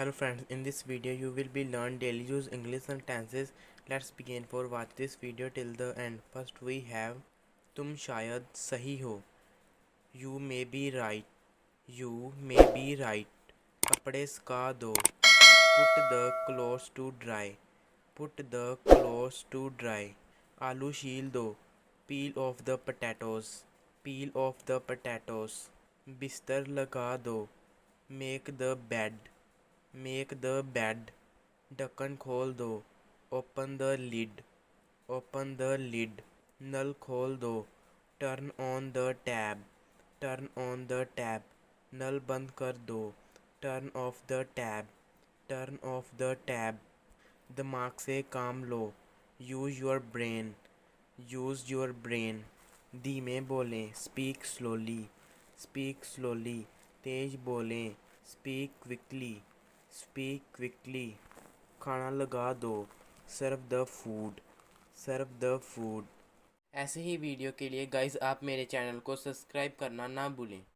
Hello friends, in this video you will be learn daily use English sentences. Let's begin. For watch this video till the end. First we have तुम शायद सही हो. You may be right. You may be right. कपड़े सुखा दो. Put the clothes to dry. Put the clothes to dry. आलू छील दो. Peel off the potatoes. Peel off the potatoes. बिस्तर लगा दो. Make the bed. Make the bed. ढक्कन खोल दो. Open the lid. Open the lid. नल खोल दो. Turn on the tap. Turn on the tap. नल बंद कर दो. Turn off the tap. Turn off the tap. दिमाग से काम लो. Use your brain. Use your brain. धीमे बोलें. Speak slowly. Speak slowly. तेज बोलें. Speak quickly. Speak quickly. खाना लगा दो. Serve the food. Serve the food. ऐसे ही वीडियो के लिए गाइस आप मेरे चैनल को सब्सक्राइब करना ना भूलें.